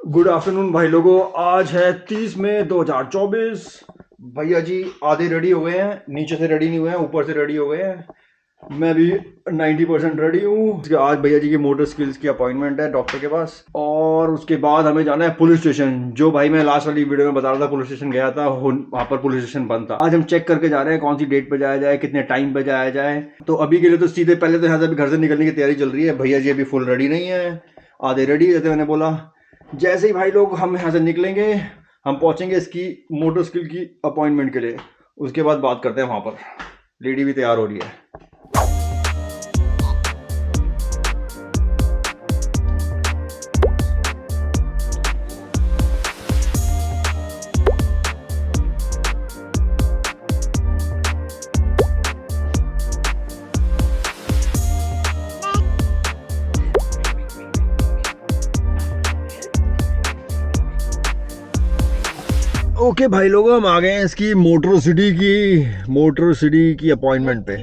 Good afternoon भाई लोगों। आज है 30 मई 2024। भैया जी आधे रेडी हो गए हैं, नीचे से रेडी नहीं हुए हैं, ऊपर से रेडी हो गए हैं। मैं भी 90% रेडी हूँ। आज भैया जी की मोटर स्किल्स की अपॉइंटमेंट है डॉक्टर के पास, और उसके बाद हमें जाना है पुलिस स्टेशन। जो भाई मैं लास्ट वाली वीडियो में बता रहा था, पुलिस स्टेशन गया था, वहाँ पर पुलिस स्टेशन बंद था। आज हम चेक करके जा रहे हैं कौन सी डेट पे जाया जाए, कितने टाइम पे जाया जाए। तो अभी के लिए तो सीधे पहले तो यहाँ से अभी घर से निकलने की तैयारी चल रही है। भैया जी अभी फुल रेडी नहीं है, आधे रेडी, जैसे मैंने बोला। जैसे ही भाई लोग हम यहाँ से निकलेंगे, हम पहुंचेंगे इसकी मोटर स्किल की अपॉइंटमेंट के लिए। उसके बाद बात करते हैं। वहाँ पर लेडी भी तैयार हो रही है। ओके भाई लोग, हम आ गए हैं इसकी मोटर सिटी की अपॉइंटमेंट पे।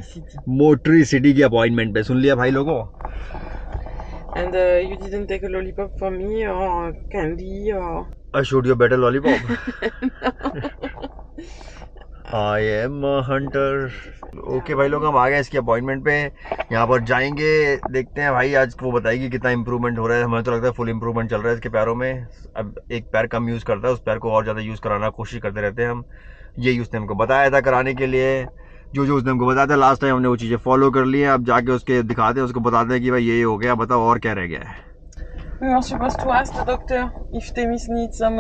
मोटरी सिटी की अपॉइंटमेंट पे, सुन लिया भाई लोगों। And you didn't take a lollipop for me or candy or... I showed you a better lollipop. I am a hunter. Okay भाई लोग, हम आ गए इसकी अपॉइंटमेंट पे। यहाँ पर जाएंगे, देखते हैं भाई आज वो बताएगी कितना इम्प्रूवमेंट हो रहा है। हमें तो लगता है फुल इम्प्रूवमेंट चल रहा है इसके पैरों में। अब एक पैर कम यूज़ करता है, उस पैर को और ज़्यादा यूज़ कराना कोशिश करते रहते हैं हम। यही उसने हमको बताया था कराने के लिए। जो उसने हमको बताया था लास्ट टाइम, हमने वो चीज़ें फॉलो कर ली हैं। अब जाके उसके दिखाते हैं, उसको बताते हैं कि भाई ये हो गया, बताओ और क्या रह गया है। We were supposed to ask the doctor if Temis needs some...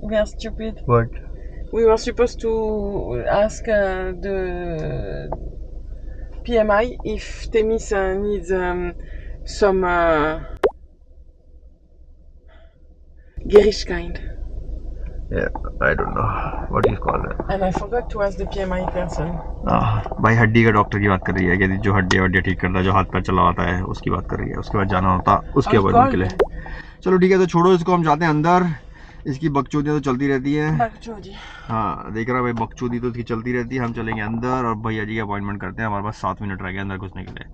We are stupid. What? We were supposed to ask the PMI if Temis needs some garish kind. Yeah, I don't know what you call that. And I forgot to ask the PMI person. भाई हड्डी का doctor की बात कर रही है कि जो हड्डियाँ ठीक करता है, जो हाथ पैर चलाता है, उसकी बात कर रही है। उसके बाद जाना होता उसके अपॉइंटमेंट के लिए। चलो ठीक है, तो छोड़ो इसको, हम जाते हैं अंदर। इसकी बकचोदियाँ तो चलती रहती हैं। बकचोदी। हाँ, देख रहा भाई, बकचोदी तो इसकी चलती रहती है। हम चलेंगे अंदर और भैया जी की अपॉइंटमेंट करते हैं। हमारे पास 7 मिनट रह गए अंदर घुसने के लिए।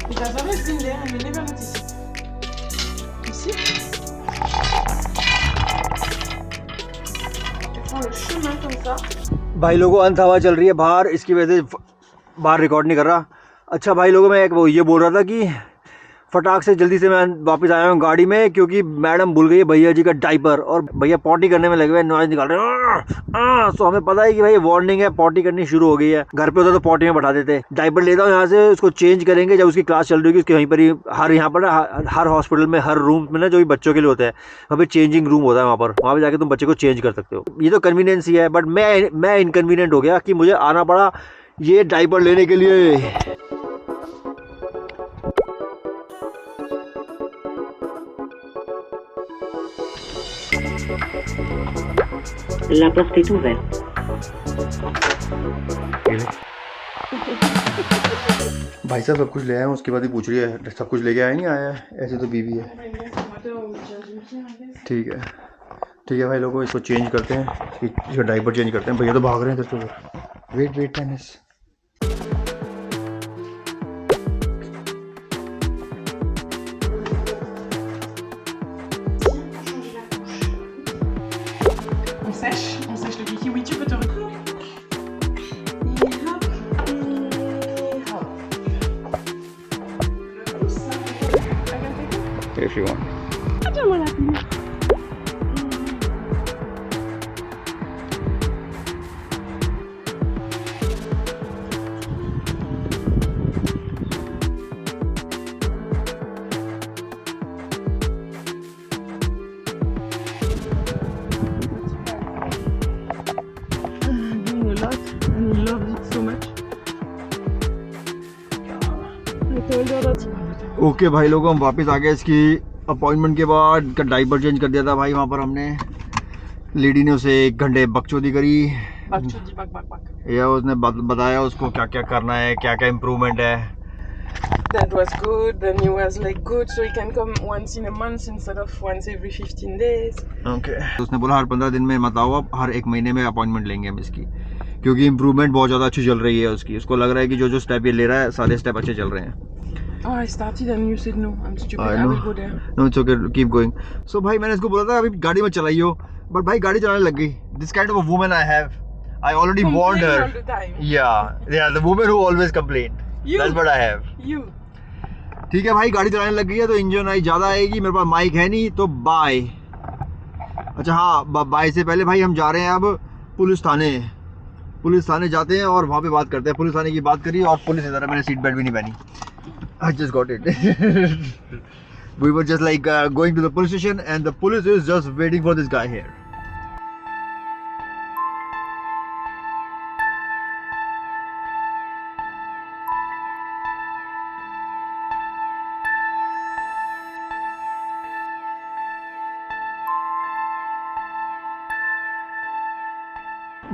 It has always been there and we never noticed it. You see? Tu prends le chemin comme ça. भाई लोगों, अंत हवा चल रही है बाहर, इसकी वजह से बाहर रिकॉर्ड नहीं कर रहा। अच्छा भाई लोगों, मैं वो ये बोल रहा था कि फटाक से जल्दी से मैं वापस आया हूँ गाड़ी में, क्योंकि मैडम भूल गई है भैया जी का डाइपर, और भैया पॉटी करने में लगे हुए, नॉइज निकाल रहे हैं। तो हमें पता है कि भाई वार्निंग है, पॉटी करनी शुरू हो गई है। घर पे होता तो पॉटी में बैठा देते। डाइपर लेता हूँ यहाँ से, उसको चेंज करेंगे जब उसकी क्लास चल रही होगी। उसके वहीं पर ही यहाँ पर हर हॉस्पिटल में, हर रूम में ना, जो भी बच्चों के लिए होता है, वहाँ पे चेंजिंग रूम होता है। वहाँ पर जाके तुम बच्चे को चेंज कर सकते हो। ये तो कन्वीनियंस ही है, बट मैं इनकन्वीनियंट हो गया कि मुझे आना पड़ा ये डाइपर लेने के लिए। La porte est ouverte. भाई साहब सब कुछ ले आए हैं, उसके बाद ही पूछ रही है सब कुछ लेके आया नहीं आया है। ऐसे तो बीवी है। ठीक है ठीक है भाई लोगों, इसको चेंज करते हैं, इसका डाइपर चेंज करते हैं। भैया तो भाग रहे हैं इधर से। Wait tennis. On sèche le kiki. Oui, tu peux te retrouver. If you want. Attends-moi la pluie. Doing a lot and he loves it so much. I told her that. Okay भाई लोगों, हम वापस आ गए इसकी appointment के बाद। का diaper change कर दिया था भाई वहाँ पर हमने। लेडी ने उसे 1 घंटे बकचोदी करी Bakchudi, bak. या उसने बताया उसको क्या क्या करना है, क्या क्या इम्प्रूवमेंट है. That was good. Then he was like, good, so he can come once in a month instead of once every 15 days. Okay. तो उसने बोला हर 15 दिन में मत आओ, अब हर 1 महीने में अपॉइंटमेंट लेंगे हम इसकी, क्योंकि इम्प्रूवमेंट बहुत ज़्यादा अच्छी चल रही है उसकी. उसको लग रहा है कि जो जो स्टेप ये ले रहा है सारे स्टेप अच्छे चल रहे हैं. Oh, I started and you said no. I'm stupid. I I know. will go there. No, it's okay. Keep going. So भाई मैंने इसको बोला था अभी गाड़ी में चलाइयो, बट भाई गाड़ी चलाने लग गई. This kind of a woman I have. I already warned Complain her. all the time. Yeah, the woman who always complain. You. That's what I have. You. ठीक है भाई, गाड़ी चलाने लग गई है तो इंजन आई ज़्यादा आएगी. मेरे पास माइक है नहीं तो बाय. अच्छा हाँ, बाय से पहले भाई हम जा रहे हैं अब पुलिस थाने. पुलिस थाने जाते हैं और वहाँ पे बात करते हैं. पुलिस थाने की बात करी और पुलिस इधर है. मैंने सीट बेल्ट भी नहीं पहनी. I just got it. We were just like going to the police station and the police is just waiting for this guy here.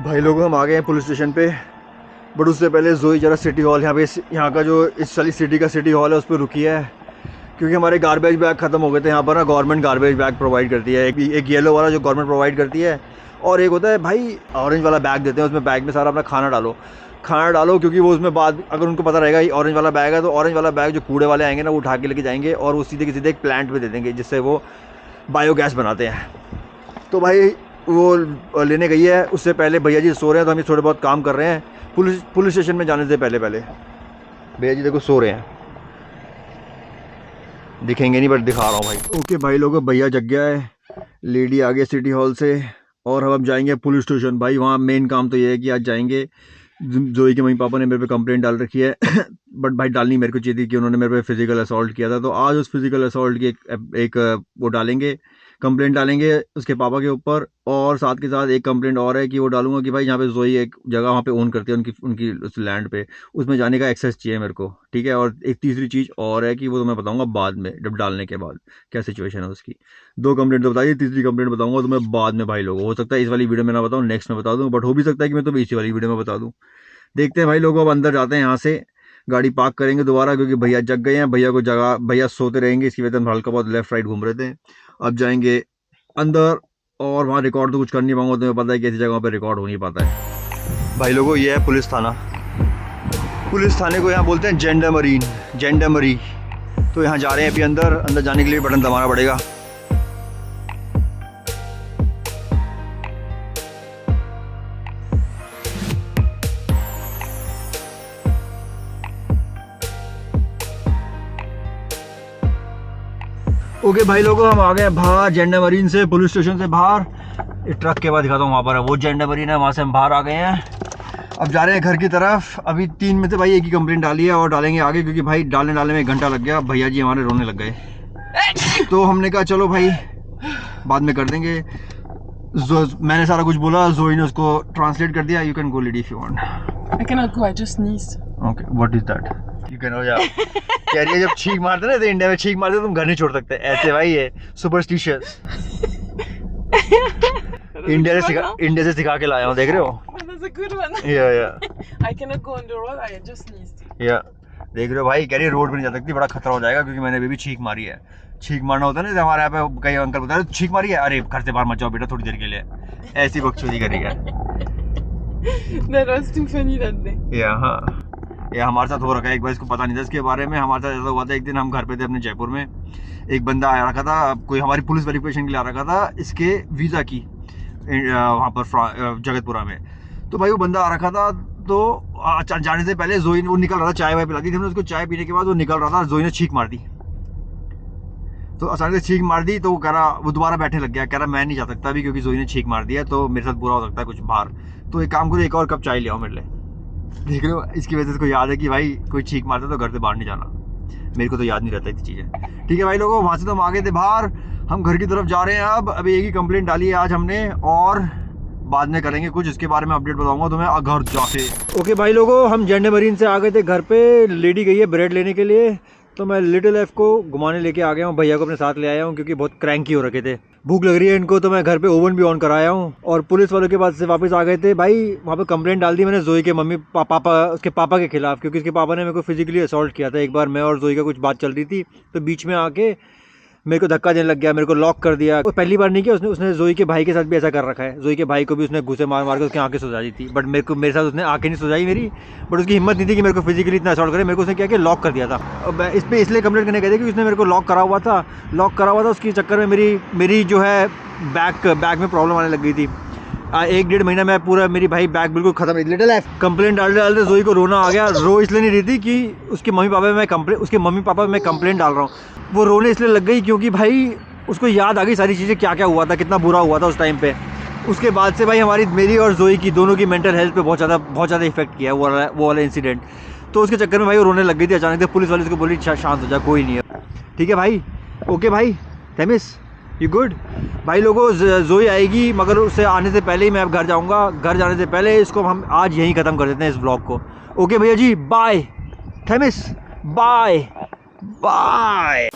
भाई लोग हम आ गए हैं पुलिस स्टेशन पे, बट उससे पहले जोई जरा सिटी हॉल यहाँ का जो इस वाली सिटी का सिटी हॉल है उस पर रुकी है, क्योंकि हमारे गार्बेज बैग ख़त्म हो गए थे. यहाँ पर ना गवर्नमेंट गार्बेज बैग प्रोवाइड करती है. एक येलो वाला जो गवर्नमेंट प्रोवाइड करती है, और एक होता है भाई ऑरेंज वाला बैग देते हैं. उसमें बैग में सारा अपना खाना डालो, क्योंकि वो उसमें बाद अगर उनको पता रहेगा ये ऑरेंज वाला बैग है तो ऑरेंज वाला बैग जो कूड़े वाले आएंगे ना वो उठा के लेके जाएंगे और वो सीधे के सीधे एक प्लांट पे दे देंगे जिससे वो बायोगैस बनाते हैं. तो भाई वो लेने गई है. उससे पहले भैया जी सो रहे हैं तो हम ये थोड़े बहुत काम कर रहे हैं. पुलिस स्टेशन में जाने से पहले भैया जी देखो सो रहे हैं. दिखेंगे नहीं बट दिखा रहा हूँ भाई. ओके भाई लोगों, भैया जग गया है, लेडी आ गई सिटी हॉल से और हम अब जाएंगे पुलिस स्टेशन. भाई वहाँ मेन काम तो ये है कि आज जाएंगे. जोई के मम्मी पापा ने मेरे पे कंप्लेंट डाल रखी है बट भाई डालनी मेरे को चाहिए थी कि उन्होंने मेरे पे फिजिकल असॉल्ट किया था. तो आज उस फिजिकल असॉल्ट की एक वो डालेंगे, कंप्लेंट डालेंगे उसके पापा के ऊपर. और साथ के साथ एक कंप्लेंट और है कि वो डालूंगा कि भाई यहाँ पे जोई एक जगह वहाँ पे ओन करती है उनकी उस लैंड पे, उसमें जाने का एक्सेस चाहिए मेरे को. ठीक है. और एक तीसरी चीज़ और है कि वो तो मैं बताऊँगा बाद में, जब डालने के बाद क्या सिचुएशन है उसकी. 2 कंप्लेंट तो बताइए, तीसरी कंप्लेंट बताऊँगा तो मैं बाद में. भाई लोगों हो सकता है इस वाली वीडियो में ना बताऊँ, नेक्स्ट में बता दूँ, बट हो भी सकता है कि मैं तो इसी वाली वीडियो में बता दूँ. देखते हैं भाई लोगों, अब अंदर जाते हैं. यहाँ से गाड़ी पार्क करेंगे दोबारा, क्योंकि भैया जग गए हैं. भैया सोते रहेंगे, इसकी वजह से हम हल्का बहुत लेफ्ट राइट घूम रहे थे. अब जाएंगे अंदर और वहाँ रिकॉर्ड तो कुछ कर नहीं पाऊंगा. तुम्हें पता है कि ऐसी जगह पे रिकॉर्ड हो नहीं पाता है. भाई लोगों ये है पुलिस थाना. पुलिस थाने को यहाँ बोलते हैं जेंडामरी. तो यहाँ जा रहे हैं अभी अंदर जाने के लिए बटन दबाना पड़ेगा. ओके भाई लोगों, हम आ गए बाहर जेंडामरीन से, पुलिस स्टेशन से बाहर. एक ट्रक के बाद दिखाता हूँ, वहाँ पर है वो जेंडामरीन है, वहाँ से हम बाहर आ गए हैं. अब जा रहे हैं घर की तरफ. अभी 3 में से भाई एक ही कंप्लेंट डाली है और डालेंगे आगे, क्योंकि भाई डालने में 1 घंटा लग गया. भैया जी हमारे रोने लग गए तो हमने कहा चलो भाई बाद में कर देंगे. मैंने सारा कुछ बोला, जोई ने उसको ट्रांसलेट कर दिया. You can go lady if you want. I cannot go. I just sneezed. Okay, what is that? You can हो जा. कह रही है जब छींक मारते ना तो इंडिया में छींक मारते तुम घर नहीं छोड़ सकते ऐसे. भाई ये सुपरस्टिशियस. इंडिया से सिखा के लाया हूँ, देख रहे हो. That's a good one. या I cannot go on the road. I just sneezed. देख रहे हो भाई, कह रही है रोड पे नहीं जा सकती, बड़ा खतरा हो जाएगा, क्योंकि मैंने अभी छींक मारी है. छींक मारना होता है ना, हमारे यहाँ पे कई अंकल बता रहे छींक मारी है, अरे घर से बाहर मत जाओ बेटा थोड़ी देर के लिए. ऐसी बकचोदी करेगा. That was too funny that day. हाँ, ये हमारे साथ हो रखा है एक बार. इसको पता नहीं था इसके बारे में. हमारे साथ ऐसा हुआ था, एक दिन हम घर पे थे अपने जयपुर में. एक बंदा आ रखा था, कोई हमारी पुलिस वेरिफिकेशन के लिए आ रखा था इसके वीज़ा की, वहाँ पर जगतपुरा में. तो भाई वो बंदा आ रखा था, तो जाने से पहले जोई वो निकल रहा था, चाय वाय पिला दी थी हमने उसको. चाय पीने के बाद वो निकल रहा था, जोई ने छींक मार दी. तो अचानक से छींक मार दी तो वो कह रहा, वो दोबारा बैठने लग गया. कह रहा मैं नहीं जा सकता अभी, क्योंकि जोई ने छींक मार दिया तो मेरे साथ बुरा हो सकता है कुछ बाहर. तो एक काम करो, एक और कप चाय ले आओ मेरे लिए. देख रहे हो, इसकी वजह से इसको याद है कि भाई कोई छींक मारता तो घर से बाहर नहीं जाना. मेरे को तो याद नहीं रहता इतनी चीज़ें. ठीक है भाई लोगों, वहाँ से तो हम आ गए थे बाहर, हम घर की तरफ जा रहे हैं अब. अभी एक ही कंप्लेंट डाली है आज हमने, और बाद में करेंगे कुछ, इसके बारे में अपडेट बताऊंगा तुम्हें घर जाके. ओके भाई लोगों, हम जेंडामरीन से आ गए थे घर पे. लेडी गई है ब्रेड लेने के लिए, तो मैं लिटिल एफ को घुमाने लेके आ गया हूँ, भैया को अपने साथ ले आया हूँ क्योंकि बहुत क्रैंकी हो रखे थे। भूख लग रही है इनको, तो मैं घर पे ओवन भी ऑन कराया हूँ। और पुलिस वालों के पास से वापस आ गए थे भाई, वहाँ पे कंप्लेंट डाल दी मैंने जोई के मम्मी पापा उसके पापा के खिलाफ, क्योंकि उसके पापा ने मेरे को फिजिकली असॉल्ट किया था एक बार। मैं और जोई का कुछ बात चल रही थी, तो बीच में आके मेरे को धक्का देने लग गया, मेरे को लॉक कर दिया। वो पहली बार नहीं किया उसने जोई के भाई के साथ भी ऐसा कर रखा है। जोई के भाई को भी उसने घुसे मार मार के उसकी आंखें सुजा दी थी, बट मेरे साथ उसने आंखें नहीं सुजाई मेरी, बट उसकी हिम्मत नहीं थी कि मेरे को फिजिकली इतना असॉल्ट करे। मेरे को उसने क्या कि लॉक कर दिया था। अब मैं इस पर इसलिए कंप्लेंट करने गए थे कि उसने मेरे को लॉक करा हुआ था उसके चक्कर में मेरी जो है बैक में प्रॉब्लम आने लग गई थी। 1-1.5 महीना मैं पूरा, मेरी भाई बैग बिल्कुल खत्म रही। लिटिल एफ कंप्लेंट डालते जोई को रोना आ गया। रो इसलिए नहीं रही थी कि उसके मम्मी पापा मैं कंप्लेंट डाल रहा हूँ, वो रोने इसलिए लग गई क्योंकि भाई उसको याद आ गई सारी चीज़ें, क्या क्या हुआ था, कितना बुरा हुआ था उस टाइम पे। उसके बाद से भाई मेरी और जोई की दोनों की मेंटल हेल्थ पे बहुत ज़्यादा इफेक्ट किया है वो वाला इंसिडेंट। तो उसके चक्कर में भाई वो रोने लग गई थी अचानक से। पुलिस वाले उसको बोली शांत हो जा, कोई नहीं है, ठीक है भाई, ओके भाई, थैमिस यू गुड। भाई लोगों, जोई आएगी मगर उससे आने से पहले ही मैं अब घर जाऊंगा। घर जाने से पहले इसको हम आज यहीं ख़त्म कर देते हैं इस ब्लॉग को। ओके भैया जी, बाय। थैमिस, बाय बाय।